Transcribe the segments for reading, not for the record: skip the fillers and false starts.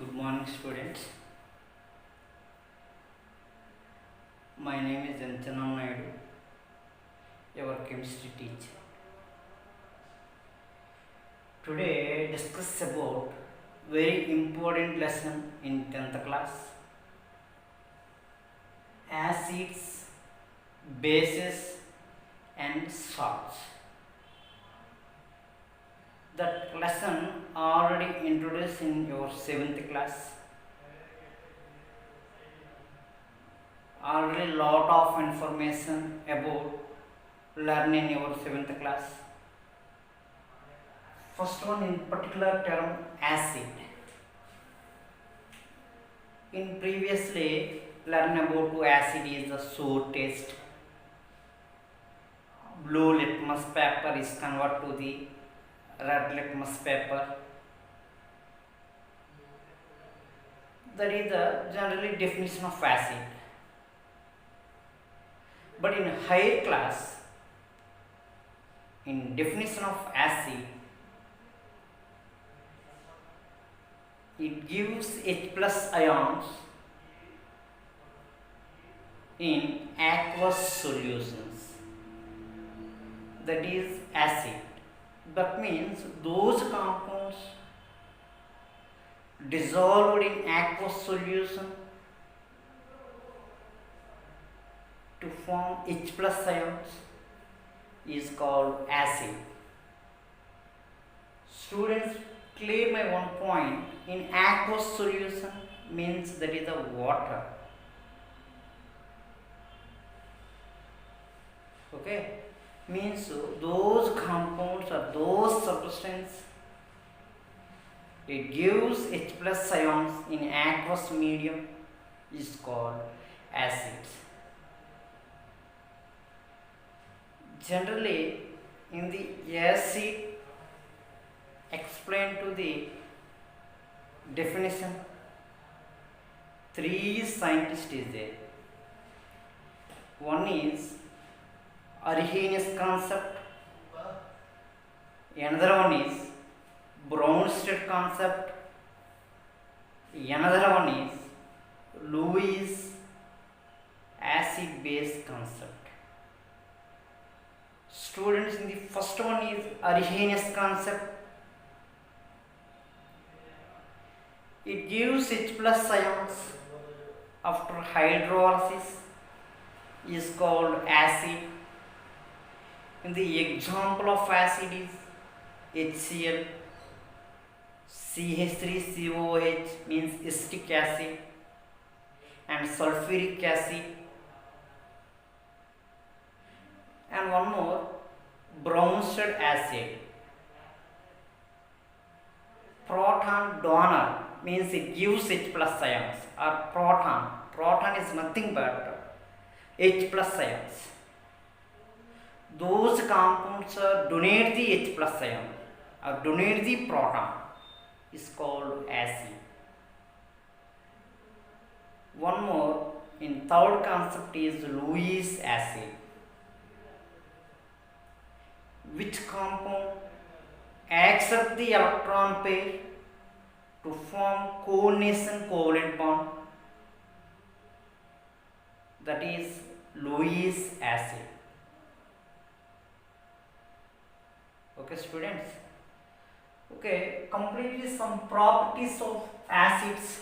Good morning, students. My name is Anjanam Naidu, your chemistry teacher. Today, I discuss about very important lesson in 10th class: acids, bases, and salts. That lesson already introduced in your 7th class. Already lot of information about learn in your 7th class. First one in particular term acid. In previously learn about acid is the sour taste. Blue litmus paper is converted to the red litmus paper. That is the generally definition of acid. But in higher class, in definition of acid, it gives H plus ions in aqueous solutions. That is acid. That means those compounds dissolved in aqueous solution to form H plus ions is called acid. Students, clear my one point. In aqueous solution means that is the water. Okay, means those compounds or those substances it gives H plus ions in aqueous medium is called acids. Generally, in the acid explained to the definition, three scientists is there. One is Arrhenius concept, another one is Bronsted concept, another one is Lewis acid base concept. Students, in the first one is Arrhenius concept. It gives H plus ions after hydrolysis is called acid. And the example of acid is HCl, CH3COOH means acetic acid, and sulfuric acid, and one more Bronsted acid. Proton donor means it gives H plus ions, or proton is nothing but H plus ions. Those compounds donate the H plus ion or donate the proton is called acid. One more in third concept is Lewis acid. Which compound accept the electron pair to form coordination covalent bond? That is Lewis acid. Okay, students. Okay, completely some properties of acids.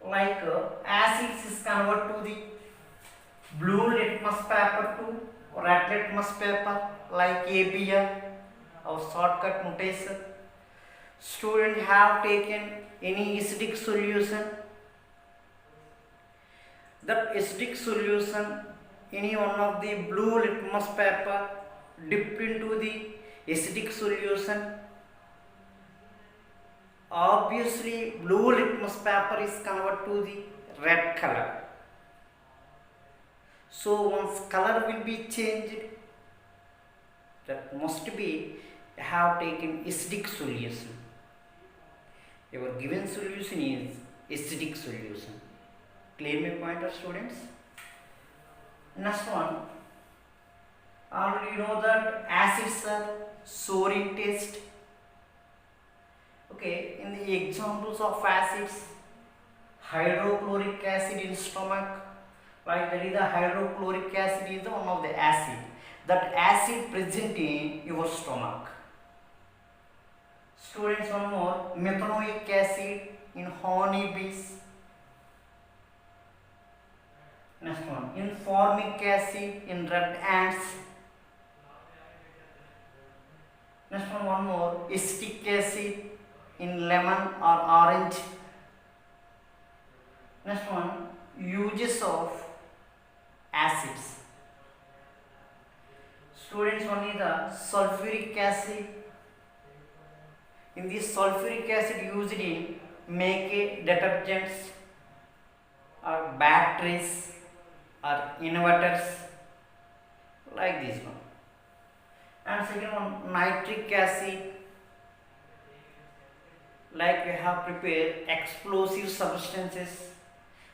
Like acids is converted to the blue litmus paper to red litmus paper, like ABI, our shortcut notation. Students have taken any acidic solution. That acidic solution, any one of the blue litmus paper, dipped into the acidic solution. Obviously, blue litmus paper is converted to the red color. So once color will be changed, that must be have taken acidic solution. Your given solution is acidic solution. Clear my point, students? Next one. Already you know that acids are sour in taste. Okay, in the examples of acids, hydrochloric acid in stomach, like that is the hydrochloric acid is the one of the acid. That acid present in your stomach. Students, one more, methanoic acid in honey bees. Next one, in formic acid in red ants. Next one more, acetic acid in lemon or orange. Next one, uses of acids. Students, one is the sulfuric acid. In this sulfuric acid used in make detergents or batteries or inverters, like this one. And second one, nitric acid, like we have prepared explosive substances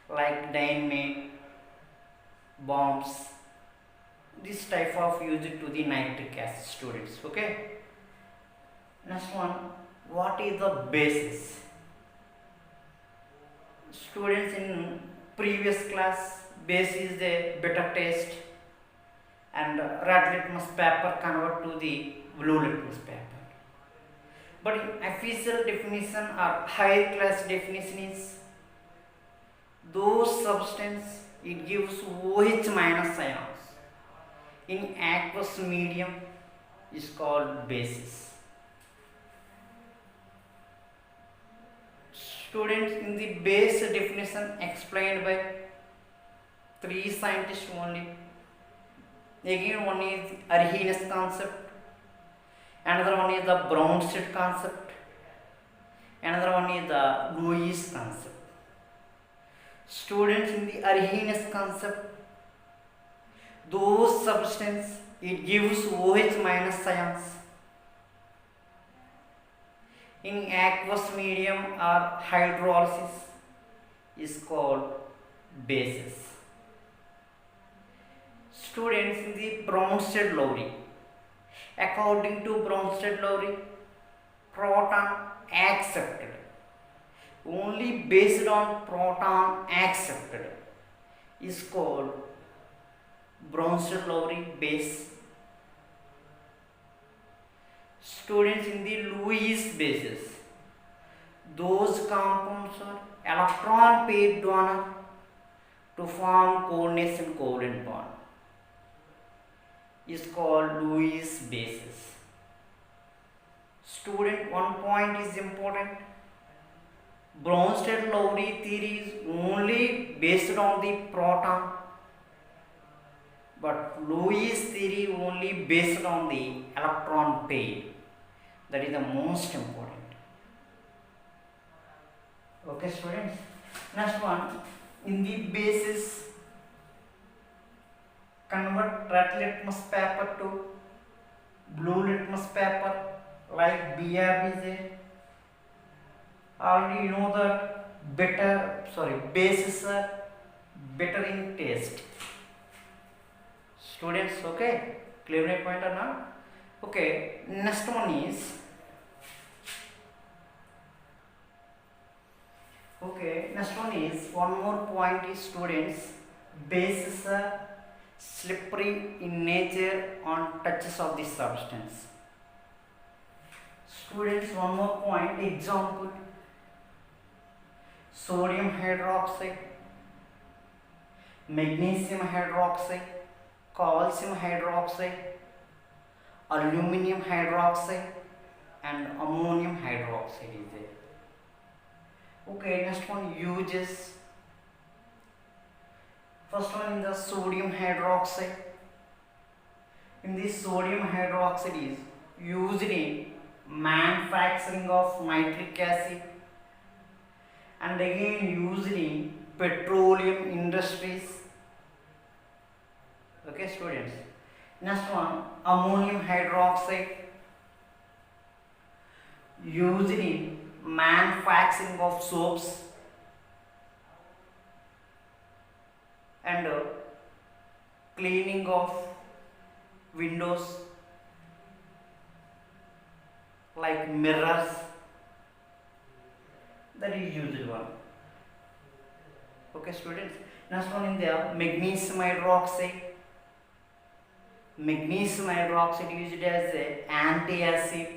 like dynamite, bombs. This type of used to the nitric acid, students. Okay. Next one, what is the basis? Students, in previous class, base is the bitter taste and red litmus paper convert to the blue litmus paper. But in official definition or higher class definition is those substance it gives OH minus ions in aqueous medium is called basis. Students, in the base definition explained by 3 scientists only. Again, one is Arrhenius concept, another one is the Bronsted concept, another one is the Lewis concept. Students, in the Arrhenius concept, those substance it gives OH minus ions in aqueous medium or hydrolysis is called bases. Students, in the Bronsted-Lowry, according to Bronsted-Lowry, proton accepted, only based on proton accepted is called Bronsted-Lowry base. Students, in the Lewis bases, those compounds are electron pair donor to form coordination covalent bond is called Lewis bases. Student, one point is important. Bronsted-Lowry theory is only based on the proton, but Lewis theory only based on the electron pair. That is the most important. Okay, students. Next one, in the basis, convert red litmus paper to blue litmus paper like BRBZ. Already you know that bases are better in taste. Students, okay, clear my point or not? Okay, next one is one more point is, students, bases are slippery in nature on touches of the substance. Students, one more point, example, sodium hydroxide, magnesium hydroxide, calcium hydroxide, aluminum hydroxide and ammonium hydroxide is there. Okay, next one, uses. First one is the sodium hydroxide. In this sodium hydroxide is used in manufacturing of nitric acid and again used in petroleum industries. Okay, students. Next one, ammonium hydroxide, used in manufacturing of soaps and cleaning of windows like mirrors. That is used one. Okay, students. Next one in there, magnesium hydroxide. Magnesium hydroxide used as a anti-acid.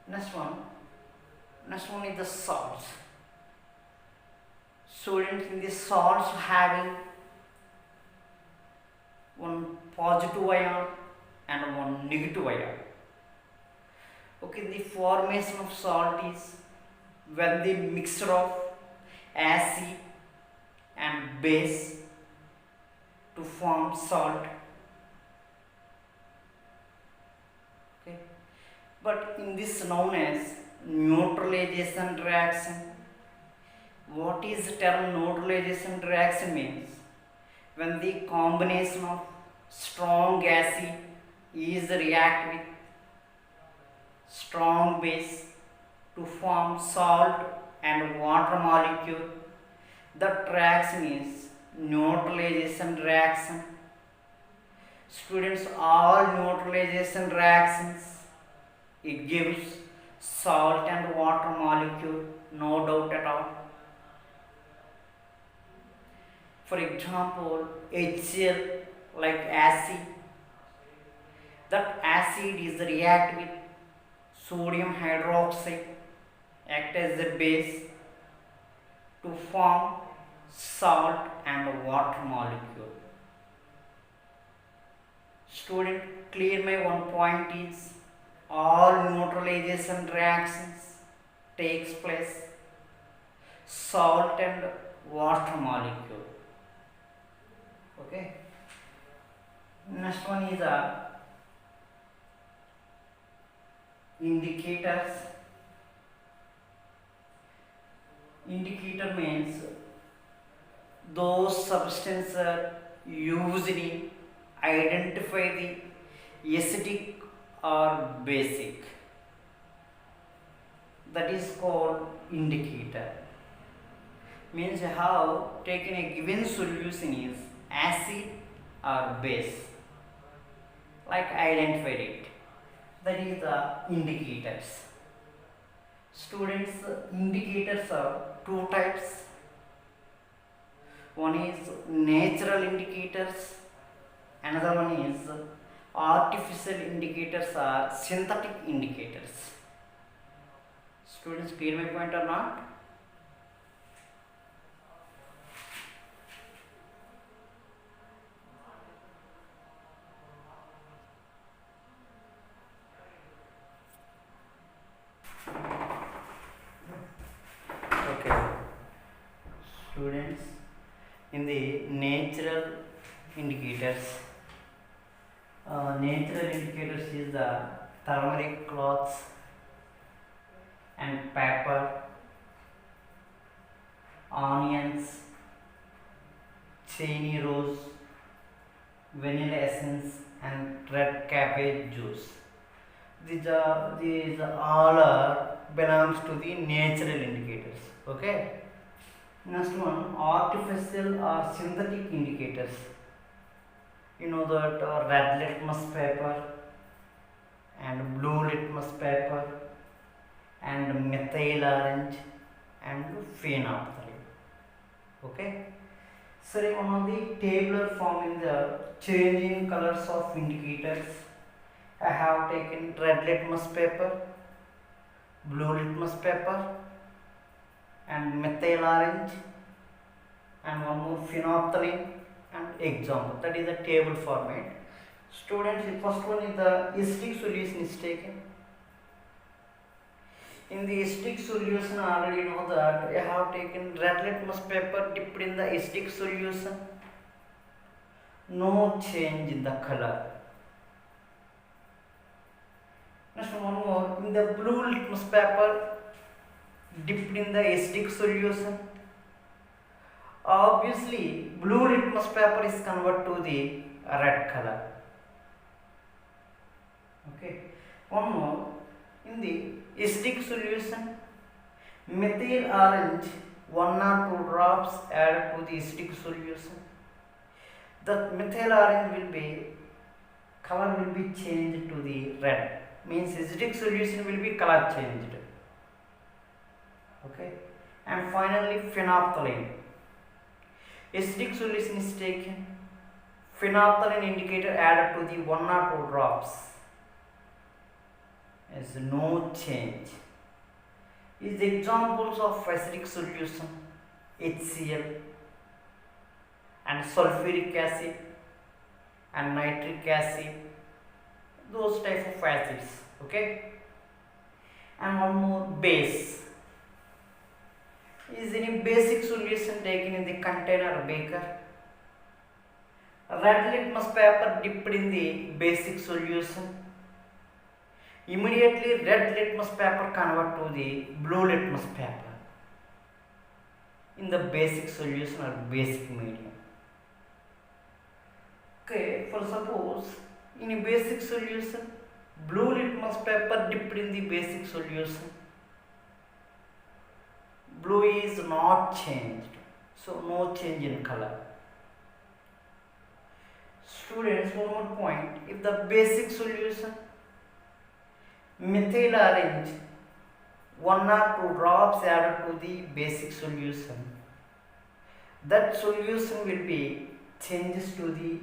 Next one is the salts. Students, in the salts having one positive ion and one negative ion. Okay, the formation of salt is when the mixture of acid and base to form salt. Okay, but in this known as neutralization reaction. What is the term neutralization reaction means? When the combination of strong acid is react with strong base to form salt and water molecule, that reaction is neutralization reaction. Students, all neutralization reactions, it gives salt and water molecule, no doubt at all. For example, HCl, like acid, that acid is react with sodium hydroxide, act as a base to form salt and water molecule. Student, clear my one point is all neutralization reactions takes place salt and water molecule. Okay. Next one is indicators. Indicator means those substances used in identify the acidic or basic. That is called indicator. Means how taken a given solution is acid or base, like identified it. That is the indicators. Students, indicators are two types. One is natural indicators, another one is artificial indicators or synthetic indicators. Students, clear my point or not? Students, in the natural indicators is the turmeric cloths and pepper, onions, Chinese rose, vanilla essence and red cabbage juice. These all belongs to the natural indicators. Okay. Next one, artificial or synthetic indicators. You know that red litmus paper and blue litmus paper and methyl orange and phenolphthalein. Okay. So one of the tabular form in the changing colors of indicators. I have taken red litmus paper, blue litmus paper and methyl orange and one more phenolphthalein and example. That is a table format. Students, the first one is the acidic solution is taken. In the acidic solution, already know that I have taken red litmus paper dipped in the acidic solution. No change in the color. Next one more, in the blue litmus paper dipped in the acidic solution. Obviously, blue litmus paper is converted to the red color. Okay. One more, in the acidic solution, methyl orange 1 or 2 drops added to the acidic solution. The methyl orange will be color will be changed to the red. means acidic solution will be color changed. Okay, and finally phenolphthalein. Acidic solution is taken, phenolphthalein indicator added to the 1 or 2 drops is no change. Is examples of acidic solution HCl and sulfuric acid and nitric acid, those type of acids. Okay, and one more, base. Is any basic solution taken in the container or beaker? Red litmus paper dipped in the basic solution. Immediately red litmus paper convert to the blue litmus paper in the basic solution or basic medium. Okay, for suppose in a basic solution, blue litmus paper dipped in the basic solution. Blue is not changed, so no change in color. Students, one more point, if the basic solution methyl orange 1 or 2 drops added to the basic solution, that solution will be changes to the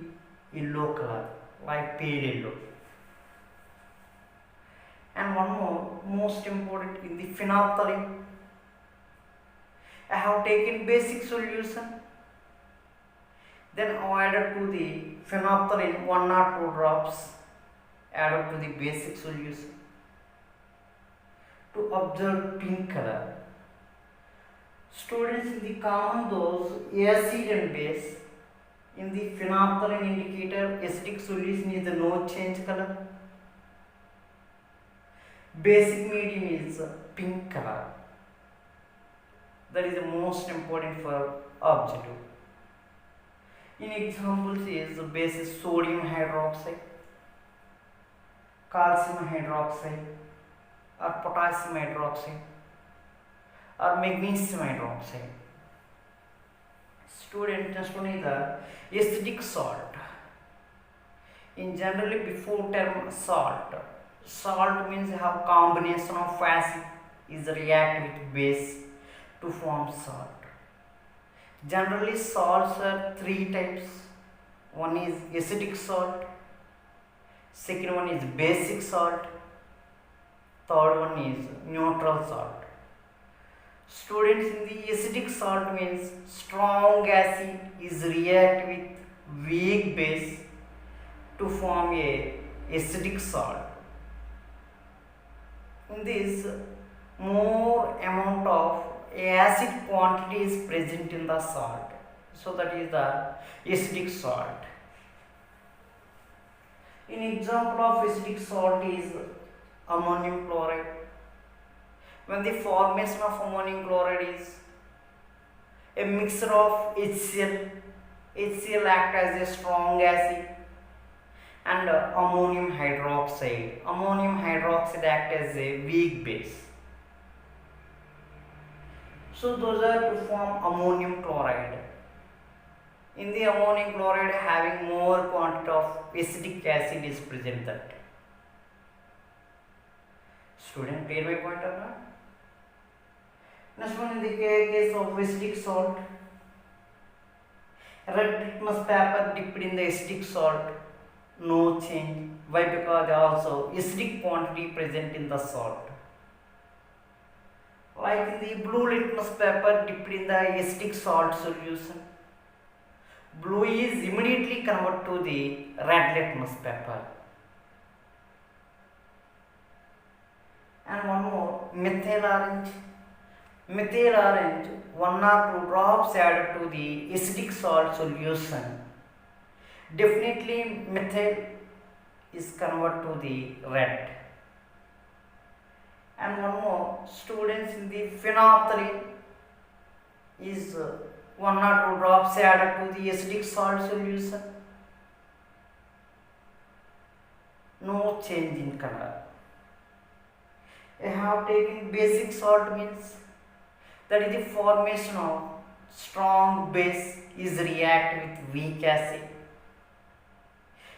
yellow color, like pale yellow. And one more, most important, in the phenolphthalein, I have taken basic solution, then added to the phenolphthalein 1 or 2 drops added to the basic solution to observe pink color. Students, in the common dose acid and base, in the phenolphthalein indicator acidic solution is the no change color, basic medium is pink color. That is the most important for objective. In examples is the base is sodium hydroxide, calcium hydroxide, or potassium hydroxide, or magnesium hydroxide. Student, just only the acidic salt. In generally before term salt, salt means have combination of acid is react with base to form salt. Generally salts are 3 types. One is acidic salt, second one is basic salt, third one is neutral salt. Students, in the acidic salt means strong acid is react with weak base to form a acidic salt. In this, more amount of acid quantity is present in the salt, so that is the acidic salt. An example of acidic salt is ammonium chloride. When the formation of ammonium chloride is a mixture of HCl, HCl act as a strong acid, and ammonium hydroxide. Ammonium hydroxide act as a weak base. So those are to form ammonium chloride. In the ammonium chloride having more quantity of acidic acid is present that. Student, clear my point or not? Next one, in the case of acidic salt, red litmus paper dipped in the acidic salt, no change. Why? Because there also acidic quantity present in the salt. Like in the blue litmus paper dipped in the acidic salt solution, blue is immediately converted to the red litmus paper. And one more, methyl orange. Methyl orange 1 or 2 drops added to the acidic salt solution. Definitely methyl is converted to the red. And one more, students, in the phenolphthalein is 1 or 2 drops added to the acidic salt solution. No change in color. I have taken basic salt means that is the formation of strong base is react with weak acid.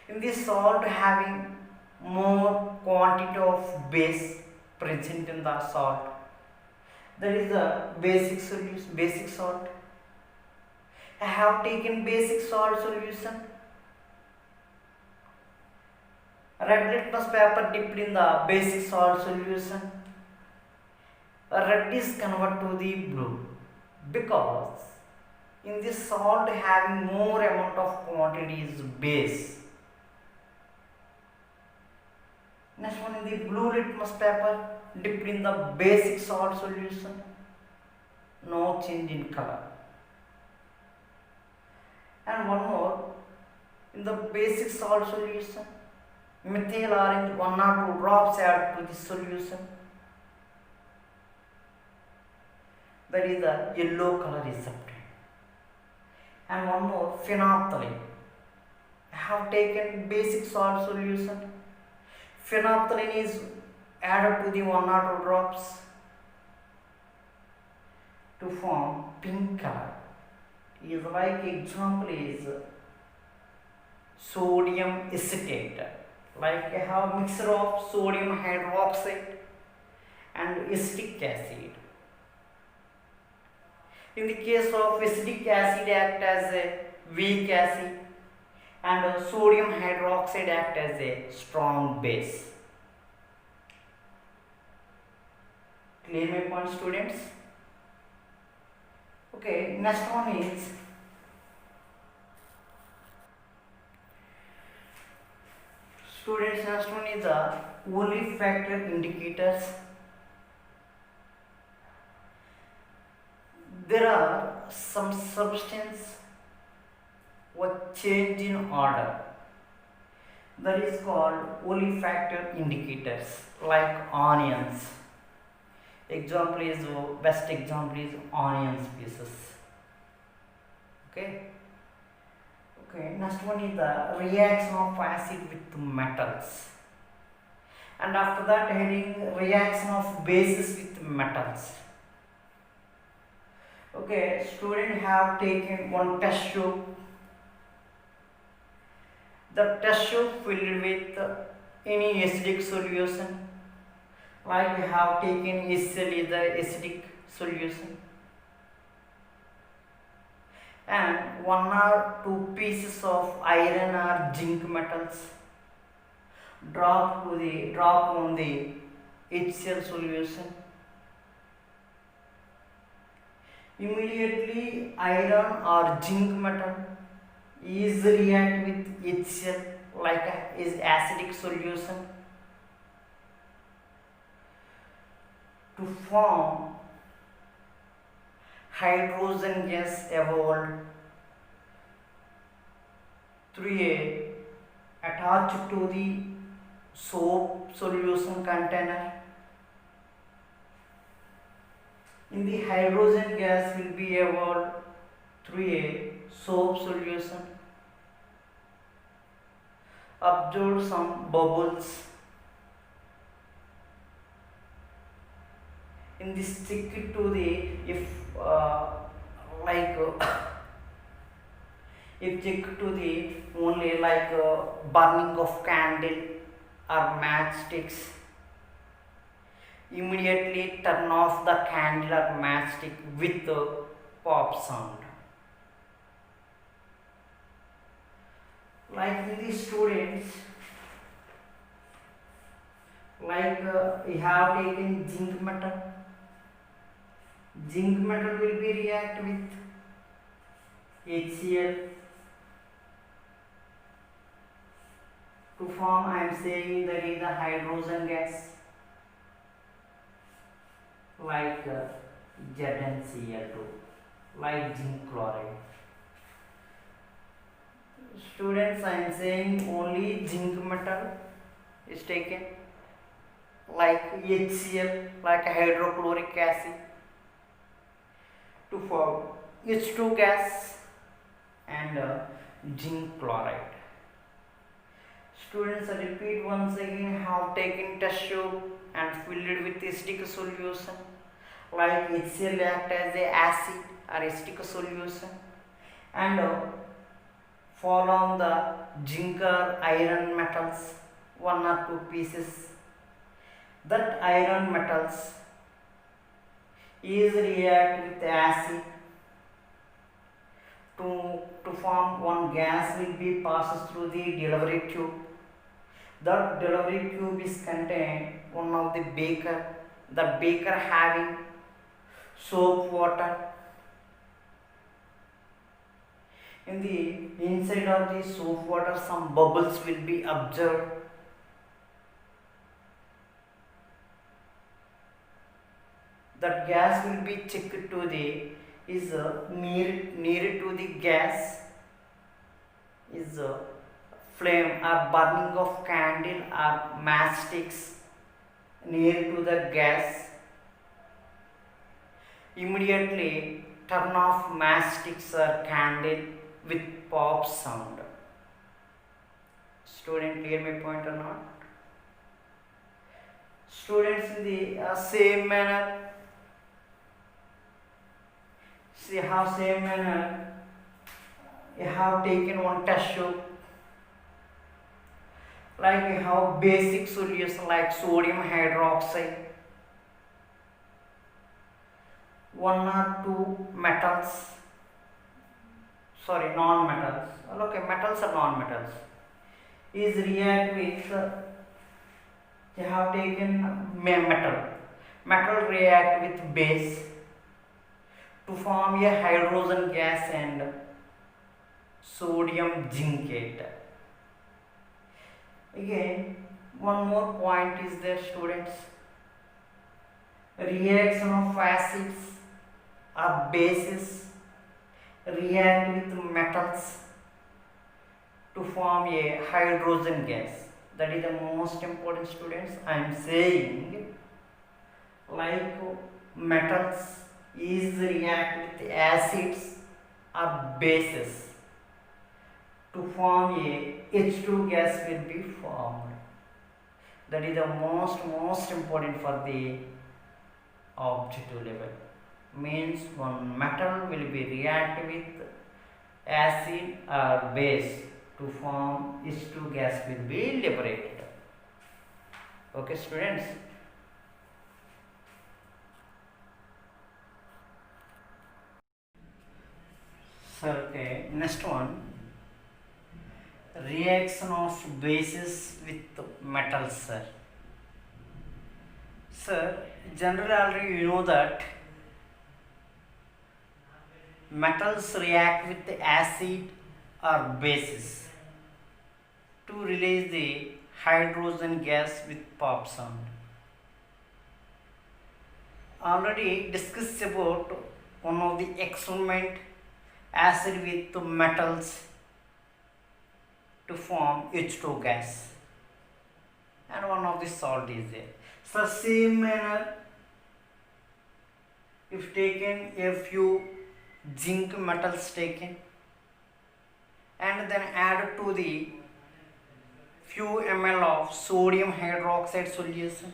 In this salt having more quantity quantity of base present in the salt. That is the basic solution, basic salt. I have taken basic salt solution. Red litmus paper dipped in the basic salt solution. Red is converted to the blue because in this salt having more amount of quantity is base. Next one is the blue litmus paper dipped in the basic salt solution. No change in color. And one more, in the basic salt solution, methyl orange 1 or 2 drops added to the solution. That is the yellow color is obtained. And one more, phenolphthalein. I have taken basic salt solution. Phenolphthalein is added to the 1 or 2 drops to form pink color. Is like example is sodium acetate. Like I have mixture of sodium hydroxide and acetic acid. In the case of acetic acid act as a weak acid and sodium hydroxide act as a strong base. Clear my point, students? Okay, next one is students, next one is the olfactor indicators. There are some substance with change in order that is called olfactor indicators, like onions. Example is, best example is onions pieces. Okay. Next one is the reaction of acid with metals, and after that heading reaction of bases with metals. Okay, student have taken one test tube. The test tube filled with any acidic solution. Like we have taken HCl is the acidic solution, and 1 or 2 pieces of iron or zinc metals drop on the HCl solution. Immediately iron or zinc metal is react with HCl like is acidic solution to form hydrogen gas evolved through a attached to the soap solution container. In the hydrogen gas will be evolved through a soap solution, absorb some bubbles. In this stick to the if stick to the only like burning of candle or matchsticks, immediately turn off the candle or matchstick with the pop sound. Like in the students, like we have taken zinc metal. Zinc metal will be react with HCl to form, I am saying, there is a hydrogen gas like ZnCl2, like zinc chloride. Students, I am saying only zinc metal is taken, like HCl, like hydrochloric acid, to form H2 gas and zinc chloride. Students, I repeat once again, have taken test tube and filled it with acidic solution, like HCl act as a acid or acidic solution, and fall on the zinc or iron metals, 1 or 2 pieces That iron metals is react with acid to form one gas will be passes through the delivery tube. That delivery tube is contained one of the beaker. The beaker having soap water. In the inside of the soap water, some bubbles will be observed. That gas will be checked to the is near to the gas is flame or burning of candle or matchsticks near to the gas. Immediately turn off matchsticks or candle with pop sound. Student, clear my point or not? Students, in the same manner, see how same manner you have taken one test tube, like you have basic solution like sodium hydroxide, one or two metals, sorry, non-metals, okay, metals or non-metals, is react with, you have taken metal react with base to form a hydrogen gas and sodium zincate. Again, one more point is there, students. Reaction of acids or bases react with metals to form a hydrogen gas. That is the most important, students. I am saying, like metals is react with acids or bases to form a H2 gas will be formed. That is the most important for the objective level. Means one metal will be react with acid or base to form H2 gas will be liberated. Okay, students. Sir, okay, next one. Reaction of bases with metals, sir. Sir, generally already you know that metals react with the acid or bases to release the hydrogen gas with pop sound. Already discussed about one of the experiment, acid with metals to form H2 gas, and one of the salt is there. So same manner, if taken a few zinc metals taken and then add to the few ml of sodium hydroxide solution.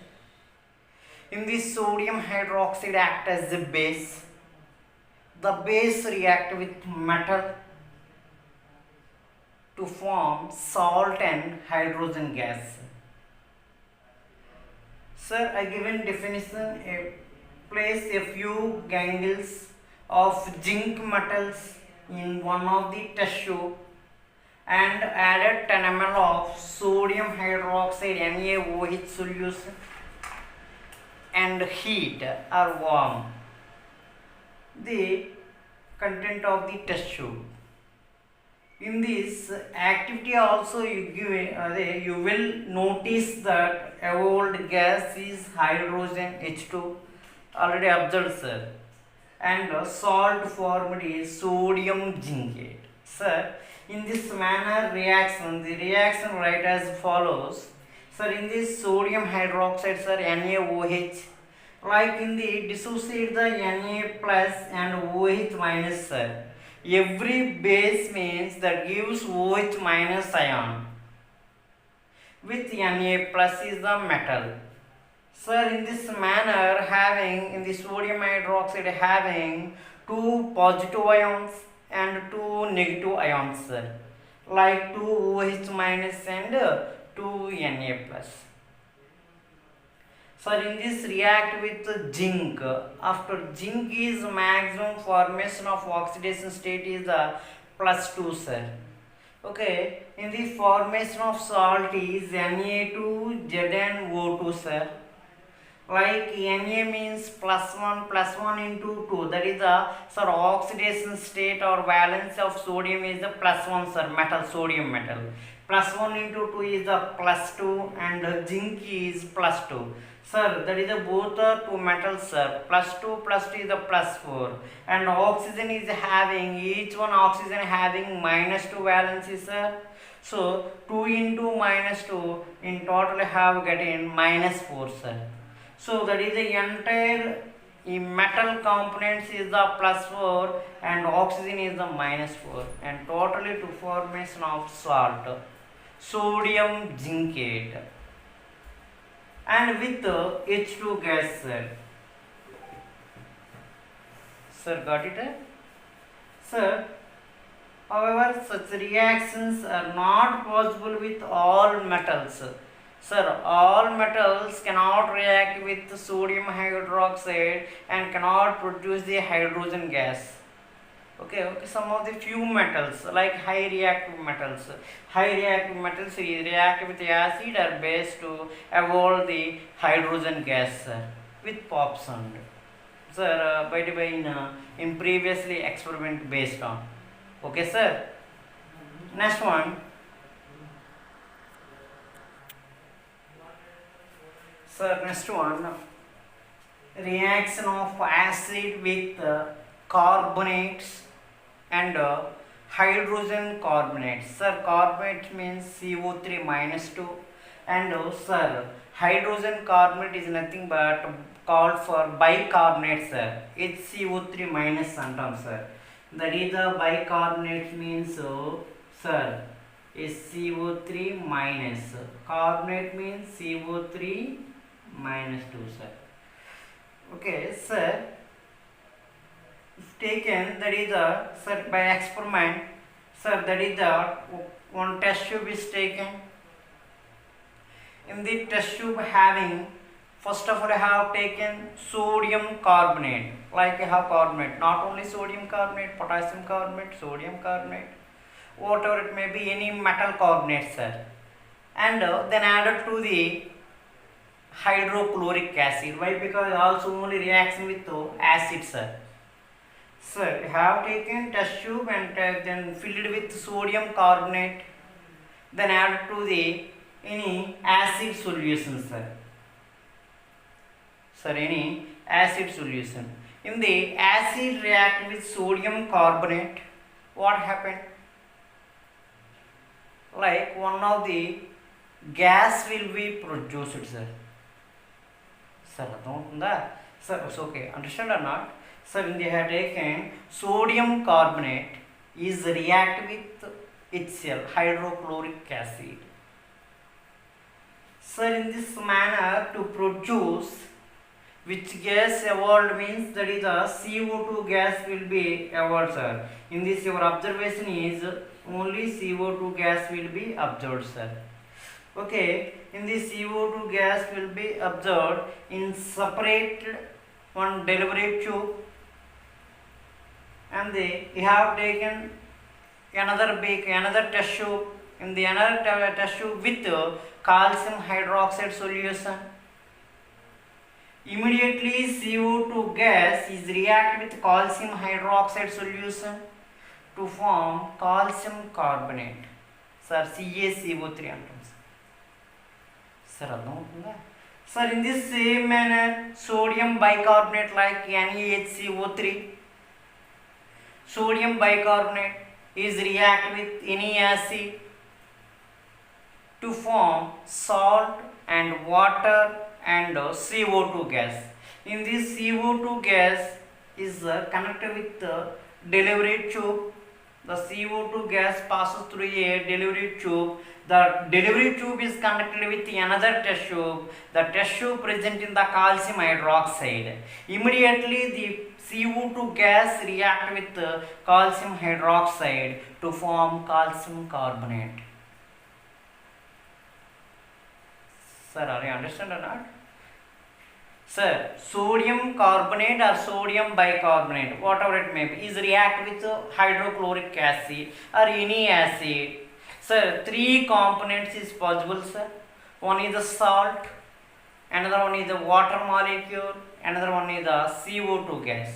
In this sodium hydroxide act as the base. The base react with metal to form salt and hydrogen gas. Sir, I given definition, place a few granules of zinc metals in one of the test tube and added 10 ml of sodium hydroxide NaOH solution and heat or warm the content of the test tube. In this activity also you will notice that evolved gas is hydrogen H2, already observed, sir, and salt formed is sodium zincate. Sir, in this manner reaction, the reaction write as follows. Sir, in this sodium hydroxide, sir, NaOH, like in the dissociate the Na plus and OH minus, sir. Every base means that gives OH minus ion with Na plus is the metal. Sir, in this manner having in the sodium hydroxide having 2 positive ions and 2 negative ions, sir, like 2 OH minus and 2 Na plus. Sir, in this react with zinc. After zinc is maximum formation of oxidation state is the +2, sir. Okay, in the formation of salt is Na2 ZnO2, sir. Like Na means +1 into 2, that is the sir oxidation state or valence of sodium is the +1, sir, metal, sodium metal. +1 into 2 is the +2 and zinc is +2. Sir, that is the both are two metals, sir. +2 +2 is the +4 and oxygen is having, each one oxygen having -2 valency, sir. So 2 into -2 in total have getting -4, sir. So that is the entire metal components is the +4 and oxygen is the -4 and totally to formation of salt, sodium zincate, and with H2 gas, sir. Sir, got it? Sir, however, such reactions are not possible with all metals. Sir, all metals cannot react with sodium hydroxide and cannot produce the hydrogen gas. Okay, some of the few metals like high reactive metals. High reactive metals react with acid or base to evolve the hydrogen gas, sir, with pop sound. Sir, by the way, in previously experiment based on. Okay, sir. Next one. Sir, next one, reaction of acid with carbonates and hydrogen carbonates. Sir, carbonate means CO3 -2 and sir, hydrogen carbonate is nothing but called for bicarbonate, sir. It's CO3 minus sometimes, sir. That is the bicarbonate means, sir, is CO3 minus. Carbonate means CO3 -2, sir. Okay, sir, if taken, that is the, sir, by experiment, sir, that is the one test tube is taken. In the test tube having, first of all I have taken sodium carbonate, like I have carbonate, not only sodium carbonate, potassium carbonate, sodium carbonate, whatever it may be, any metal carbonate, sir, and then added to the hydrochloric acid. Why? Because also only reaction with acid, sir. Sir, I have taken test tube and then filled with sodium carbonate, then added to the any acid solution, sir. Sir, any acid solution. In the acid react with sodium carbonate, what happened? Like one of the gas will be produced, sir. Sir, don't that. Sir, it's okay. Understand or not? Sir, when they have taken sodium carbonate is react with itself, hydrochloric acid. Sir, in this manner to produce which gas evolved means that is a CO2 gas will be evolved, sir. In this your observation is only CO2 gas will be observed, sir. Okay, in this CO2 gas will be observed in separate one delivery tube, and you have taken another test tube. In the another test tube with calcium hydroxide solution, immediately CO2 gas is react with calcium hydroxide solution to form calcium carbonate. Sir, CaCO3 అంటాం. Sir, అర్థమవుతుందా? Sir, in this same manner, sodium bicarbonate like NaHCO3, sodium bicarbonate is react with any acid to form salt and water and CO2 gas. In this CO2 gas is connected with the delivery tube. The CO2 gas passes through a delivery tube. The delivery tube is connected with another test tube. The test tube present in the calcium hydroxide. Immediately the CO2 gas react with calcium hydroxide to form calcium carbonate. Sir, are you understand or not? Sir, sodium carbonate or sodium bicarbonate, whatever it may be, is react with hydrochloric acid or any acid. Sir, three components is possible, sir. One is the salt, another one is the water molecule, another one is the CO2 gas.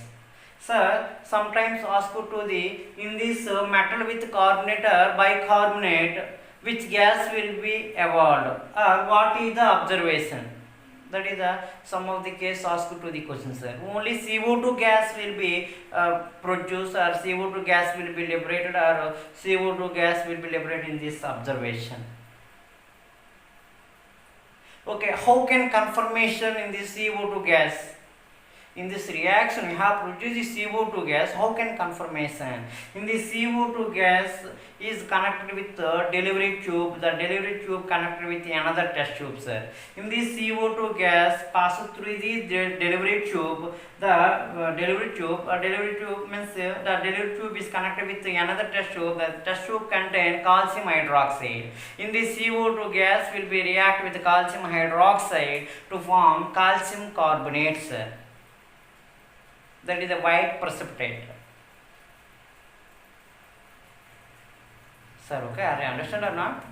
Sir, sometimes ask to the in this metal with carbonate or bicarbonate, which gas will be evolved or what is the observation? That is some of the case asked to the question, sir. Only CO2 gas will be produced or CO2 gas will be liberated or CO2 gas will be liberated in this observation. Okay, how can conformation in this CO2 gas? In this reaction we have produced the CO2 gas. How can conformation? In the CO2 gas is connected with the delivery tube. The delivery tube connected with another test tube, sir. In this CO2 gas passes through the delivery tube. The delivery tube means the delivery tube is connected with another test tube. The test tube contains calcium hydroxide. In this CO2 gas will be react with calcium hydroxide to form calcium carbonate, sir. That is a white precipitate. Sir, okay, are you understand or not?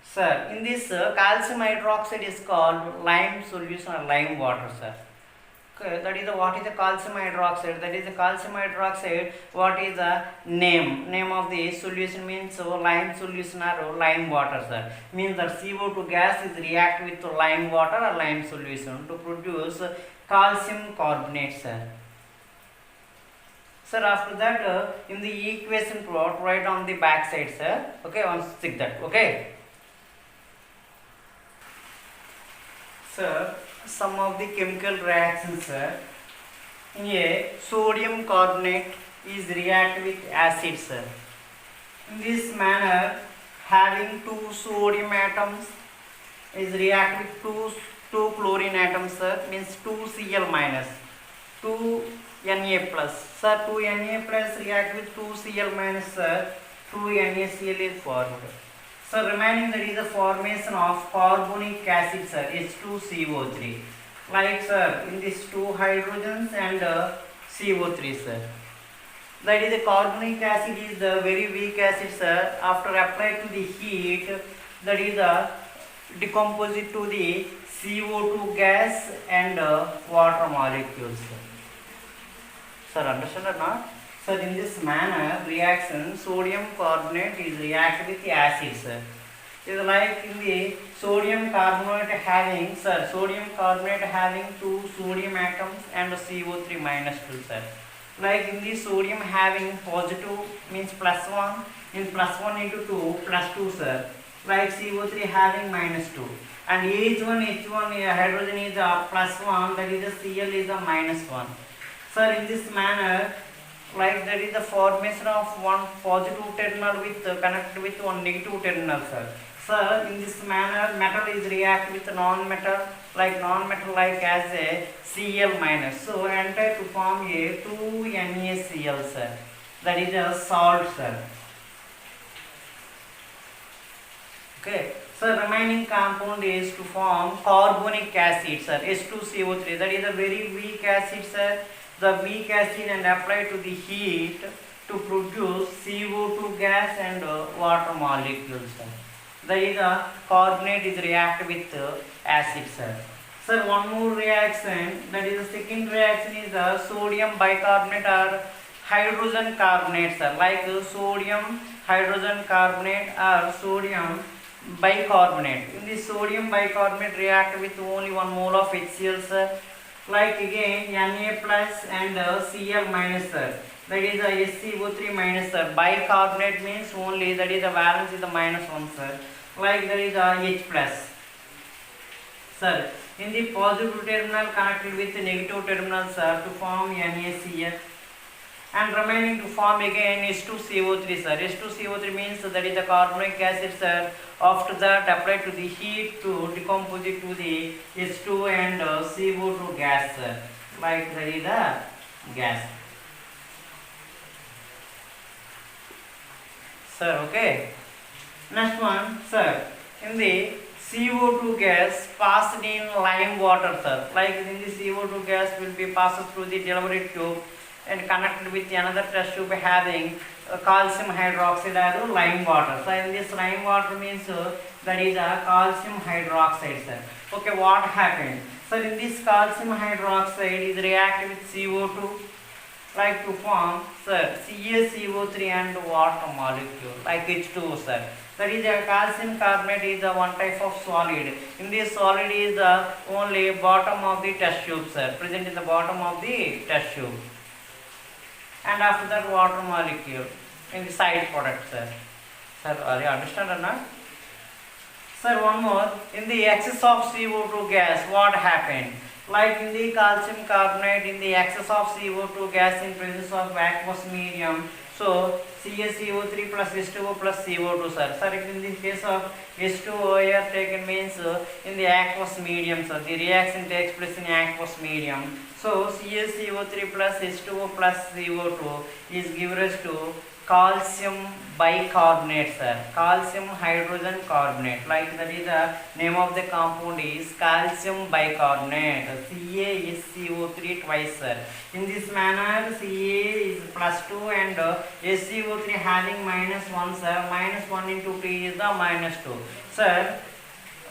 Sir, in this calcium hydroxide is called lime solution or lime water, sir. Okay, that is what is the calcium hydroxide? That is the calcium hydroxide. What is the name of the solution means lime solution or lime water, sir. Means that CO2 gas is react with lime water or lime solution to produce calcium carbonate, sir. Sir, after that in the equation plot write on the back side, sir. Okay, once stick that. Okay. Sir, some of the chemical reactions, sir. In a sodium carbonate is react with acid, sir. In this manner, having two sodium atoms is react with two chlorine atoms, sir. Means 2Cl minus, 2Na plus. Sir, 2Na plus react with 2Cl minus, sir. 2NaCl is formed. So remaining that is the formation of carbonic acid, sir, H2CO3. Like, sir, in these two hydrogens and CO3, sir. That is the carbonic acid is the very weak acid, sir. After applied to the heat, that is the decomposite to the CO2 gas and water molecules, sir. Sir, understand or not? So in this manner reaction sodium carbonate is react with acid, sir. It is like in the sodium carbonate having, sir, sodium carbonate having two sodium atoms and CO3 minus 2, sir. Like in the sodium having positive means plus 1, in plus 1 into 2 plus 2, sir. Like CO3 having minus 2. And H1 hydrogen is a plus 1, that is the Cl is a minus 1. Sir, in this manner, like that is the formation of one positive terminal with connected with one negative terminal, sir. Sir, in this manner metal is react with non-metal like as a Cl minus. So enter to form a 2NaCl, sir. That is a salt, sir. Okay. So remaining compound is to form carbonic acid, sir. H2CO3. That is a very weak acid, sir. The weak acid and apply to the heat to produce CO2 gas and water molecules, sir. That is a carbonate is react with acid, sir. Sir, one more reaction, that is the second reaction is the sodium bicarbonate or hydrogen carbonate, sir. Like sodium hydrogen carbonate or sodium bicarbonate. In this sodium bicarbonate react with only 1 mole of HCl, sir. Like again Na plus and Cl minus, sir. That is the SCO3 minus, sir. Bicarbonate means only that is the valence is the minus 1, sir. Like that is H plus, sir. In the positive terminal connected with the negative terminal, sir, to form NaCl. And remaining to form again H2CO3, sir. H2CO3 means that is the carbonic acid, sir. After that applied to the heat to decompose it to the H2 and CO2 gas, sir. Like that is the gas. Sir, okay. Next one, sir. in the CO2 gas passed in lime water, sir. Like in the CO2 gas will be passed through the delivery tube and connected with another test tube having calcium hydroxide as lime water. So in this lime water means that is a calcium hydroxide, sir. Okay, what happened? So in this calcium hydroxide is react with CO2 like to form, sir, CaCO3 and water molecule like H2O, sir. That is a calcium carbonate is the one type of solid. In this solid is the only bottom of the test tube, sir, present in the bottom of the test tube. And after that water molecule in the side product, sir. Sir, are you understand or not? Sir, one more. In the excess of CO2 gas, what happened? Like in the calcium carbonate, in the excess of CO2 gas in presence of aqueous medium, so CaCO3 plus H2O plus CO2, sir. Sir, in the case of H2O here taken means in the aqueous medium, sir. The reaction takes place in aqueous medium. So CaCO3 plus H2O plus CO2 is given as to calcium bicarbonate, sir. Calcium hydrogen carbonate. Like that is the name of the compound is calcium bicarbonate. CaSCO3 twice, sir. In this manner, Ca is plus 2 and SCO3 having minus 1, sir. Minus 1 into T is the minus 2. Sir,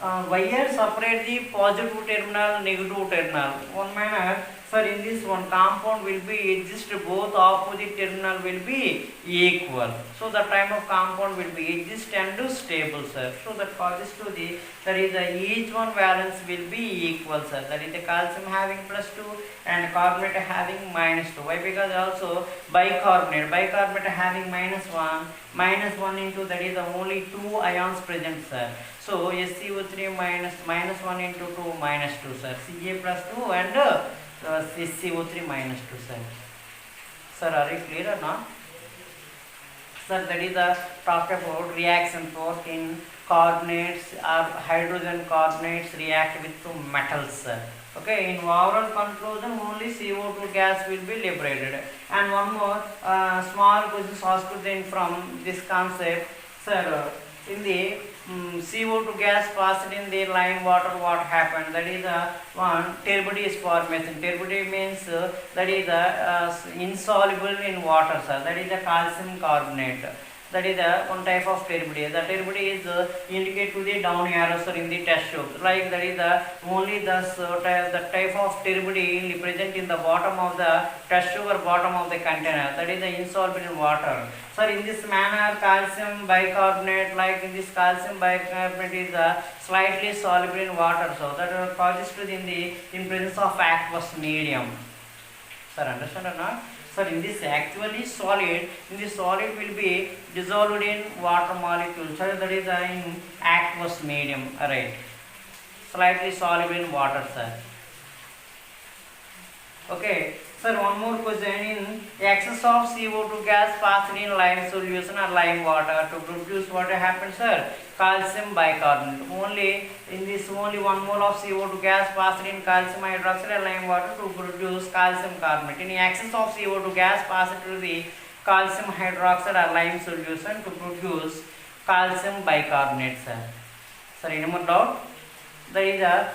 wire separate the positive terminal, negative terminal. One manner, sir, in this one compound will be exist both opposite terminal will be equal. So the time of compound will be exist and stable, sir. So that causes to the that is each one valence will be equal, sir. That is the calcium having plus 2 and carbonate having minus 2. Why? Because also bicarbonate having minus 1 into that is the only 2 ions present, sir. So SCO3 minus 1 into 2 minus 2, sir. Ca plus 2 and SCO3 minus 2, sir. Sir, are you clear or not? Sir, that is the talk about reaction force in carbonates or hydrogen carbonates react with two metals, sir. Okay, in overall conclusion, only CO2 gas will be liberated. And one more small question asked then from this concept, sir. In the CO2 gas passed in the lime water, what happened? That is one turbidity formation. Turbidity means that is insoluble in water, sir. That is the calcium carbonate. That is one type of turbidity. The turbidity is indicate to the down arrow, sir, in the test tube. Like that is only the type of turbidity present in the bottom of the test tube or bottom of the container. That is the insoluble in water. So in this manner, calcium bicarbonate, like in this calcium bicarbonate is slightly soluble in water. So that causes to in presence of aqueous medium. Sir, understand or not? Sir, in this actually solid, in this solid will be dissolved in water molecule. So that is in aqueous medium, right? Slightly soluble in water, sir. Okay. Sir, one more question. In excess of CO2 gas passed in lime solution or lime water to produce what happens, sir? Calcium bicarbonate. Only in this only 1 mole of CO2 gas passed in calcium hydroxide or lime water to produce calcium carbonate. In excess of CO2 gas passed to the calcium hydroxide or lime solution to produce calcium bicarbonate, sir. Sir, any more doubt? There is a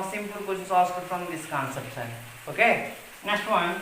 simple question asked from this concept, sir. Okay. Next one.